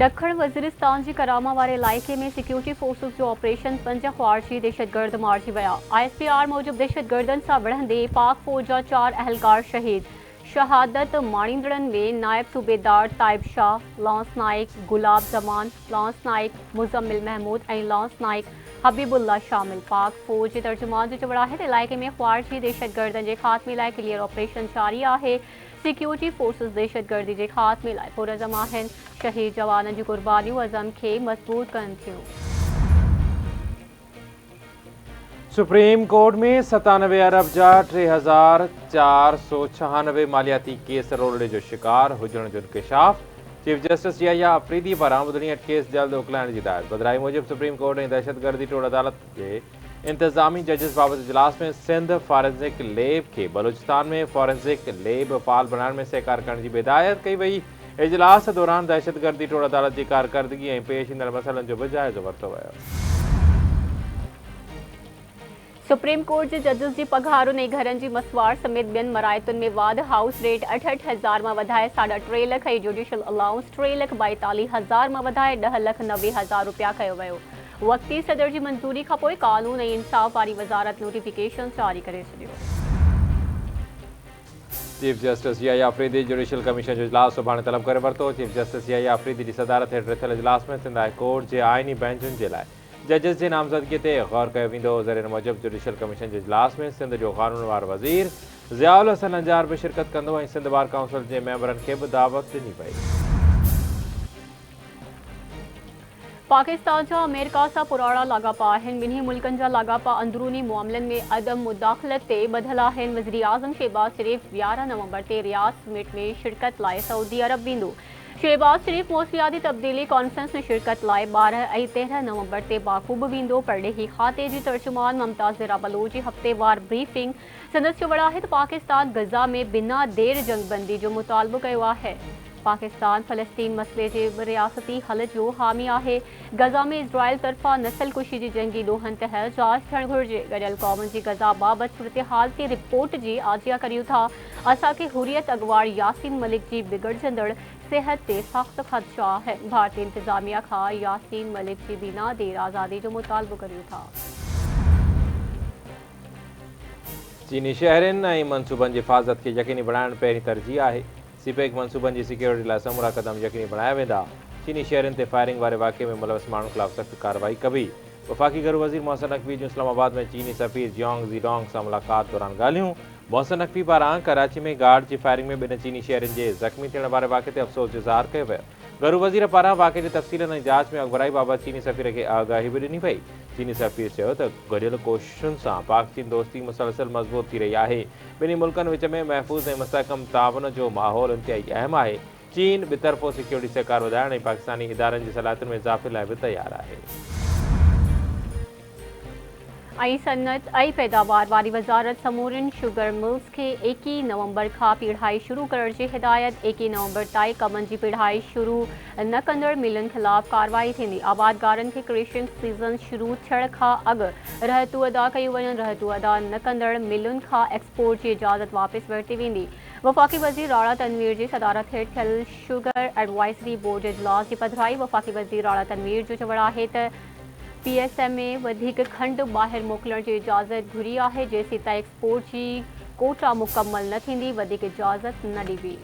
ॾखण वज़ीरिस्तान जी करामा वारे इलाइक़े में सिक्योरिटी फोर्सिस जो ऑपरेशन 5 ख़्वारिजी दहशतगर्द मारिजी विया। ISPR मूजिब दहशतगर्दनि सां विढ़ंदे पाक फ़ौज जा 4 अहलकार शहीद। शहादत माणींदड़नि में नायब सूबेदार ताइब शाह, लॉन्स नाइक गुलाब ज़मान, लॉन्स नाइक मुज़म्मिल महमूद ऐं लॉन्स नाइक हबीबुल्ला शामिल। पाक फ़ौज जे तर्जुमान जो चवणु आहे त इलाइक़े में ख़्वारिजी दहशतगर्दनि जे ख़ात्मे लाइ क्लियर ऑपरेशन जारी आहे। सिक्योरिटी फोर्सिस दहशतगर्दी जे ख़ात्मे लाइ पुरज़म आहिनि। शहीद जवाननि जी क़ुर्बानियूं अज़म खे मज़बूत कनि थियूं। सुप्रीम कोर्ट में 97 अरब जा 3496 मालियाती केस रोलड़े जो शिकार हुजण जो इंकशाफ। चीफ जस्टिस याया अफरीदी पारां ॿुधणी केस जल्द उकलाइण जी हिदायत। बदिराई मूजिब सुप्रीम कोर्ट ऐं दहशतगर्दी टोड़ अदालत जे इंतज़ामी जजिस बाबति इजलास में सिंध फॉरेंसिक लैब खे बलूचिस्तान में फॉरेंसिक लैब फाल बनाइण में सहकार करण जी हिदायत कई वई। इजलास दौरान दहशतगर्दी टोड़ अदालत जी कारकर्दगी ऐं पेश ईंदड़ मसइलनि जो बि जाइज़ो वरितो वियो। सुप्रीम कोर्ट जे जजिस जी पघारुनि ऐं घरनि जी मसवाड़ समेत ॿियनि मराइतुनि में वाध। हाउस रेट 68,000 मां वधाए 3.5 लख ऐं जुडिशियल अलाउंस 3,42,000 मां वधाए 10,90,000 रुपया कयो वियो। वक़्ती सदर जी मंज़ूरी खां पोइ कानून ऐं इंसाफ़ वारी वज़ारत नोटिफिकेशन जारी करे छॾियो। Chief justice Yahya Afridi judicial commission जो इजलास सुभाणे तलब करे वरितो। चीफ जस्टिस याया अफरीदी जी सदारत हेठि रथियल इजलास में सिंध हाई कोर्ट जे आइनी बेंचुनि जे लाइ जजिस जी नामज़दगी ते गौर कयो वेंदो। ज़रीर मूजिब जुडिशियल कमीशन जे इजलास में सिंध जो क़ानूनवार वज़ीर ज़ियाउल हसन अंजार बि शिरकत कंदो ऐं सिंध बार काउंसिल जे मेंबरनि खे बि दावत ॾिनी वई। पाकिस्तान जा अमेरिका सां पुराणा लाॻापा आहिनि। ॿिन्ही मुल्कनि जा लाॻापा अंदरूनी मामलनि में अदम मुदाख़लत ते ॿधल आहिनि। वज़ीर आज़म शहबाज शरीफ़ 11 नवंबर ते रियाद समिट में शिरकत लाइ सऊदी अरब वेंदो। शहबाज शरीफ़ मौसमियाती तब्दीली कॉन्फ्रेंस में शिरकत लाइ 12 ऐं 13 नवंबर ते बाकू बि वेंदो। परॾेही खाते जी तर्जुमान मुमताज़ ज़रा बलोच जी हफ़्तेवार ब्रीफिंग। संदसि चवणु आहे त पाकिस्तान गज़ा में बिना देर जंगबंदी जो मुतालबो कयो आहे। पाकिस्तान फ़लस्तीन मसइले जे रियासती हल जो हामी आहे। गज़ा में इज़राइल तरफ़ां नस्लकुशी जी जंगी ॾोहनि तहत जांच थियणु घुरिजे। गॾियल क़ौमुनि जी गज़ा बाबति सूरतहाल ते रिपोर्ट जी आजिया करियूं था। असांखे हुरियत अॻुवाण यासीन मलिक जी बिगड़जंदड़ सिहत ते सख़्त ख़दशा आहे। भारतीय इंतज़ामिया खां यासीन मलिक जी बिना देर आज़ादी जो मुतालबो करियूं था। चीनी शहरनि ऐं मनसूबनि जी हिफ़ाज़त खे यकीनी बणाइण पहिरीं तरजीह आहे। सीपेक मनसूबनि जी सिक्योरिटी लाइ समूरा क़दम यकीनी बणाया वेंदा। चीनी शहरनि ते फायरिंग वारे वाक़े में मुलविस माण्हुनि ख़िलाफ़ सख़्त कार्रवाई कबी। वफ़ाक़ी घरू वज़ीर मोहसिन नक़वी जूं इस्लामाबाद में चीनी सफ़ीर जियोंग ज़ीडोंग सां मुलाक़ात दौरान ॻाल्हियूं। मोहसिन नक़वी पारां कराची में गार्ड जी फायरिंग में ॿिनि चीनी शहरनि जे ज़ख़्मी थियण वारे वाक़े ते अफ़सोस जो इज़हार कयो वियो। घरू वज़ीर पारां वाक़े जी तफ़सीलनि ऐं जाच में अॻुवाई बाबति चीनी सफ़ीर खे आगाही बि ॾिनी वई। चीनी सफ़ीर चयो त गॾियल कोशिशुनि सां पाक चीन दोस्ती मुसलसल मज़बूत थी रही आहे। ॿिन्ही मुल्कनि विच में महफ़ूज़ ऐं मुस्तहकम ताउन जो माहौल इंतिहाई अहम आहे। चीन ॿितरफ़ो सिक्योरिटी सहकार वधाइण ऐं पाकिस्तानी इदारनि जी सलाहियतुनि में इज़ाफ़े लाइ बि तयारु आहे। ऐं सनत ऐं पैदावार वारी वज़ारत समूरनि शुगर मिल्स खे 21 नवंबर खां पिढ़ाई शुरू करण जी हिदायत। 21 नवंबर ताईं कमनि जी पिढ़ाई शुरू न कंदड़ मिलनि ख़िलाफ़ कार्रवाई थींदी। आबादगारनि खे क्रेशिंग सीज़न शुरू थियण खां अॻु रहतूं अदा कयूं वञनि। रहतूं अदा न कंदड़ मिलुनि खां एक्सपोर्ट जी इजाज़त वापसि वरिती वेंदी। वफ़ाक़ी वज़ीर राणा तनवीर जी सदारत हेठि थियल शुगर एडवाइज़री बोर्ड जे इजलास जी पधिराई। वफ़ाक़ी वज़ीर राणा तनवीर जो चवणु आहे त PSM में वधीक खंड ॿाहिरि मोकिलण जी इजाज़त घुरी आहे। जेसीं ताईं एक्सपोर्ट जी कोटा मुकमल न थींदी वधीक इजाज़त न ॾिबी।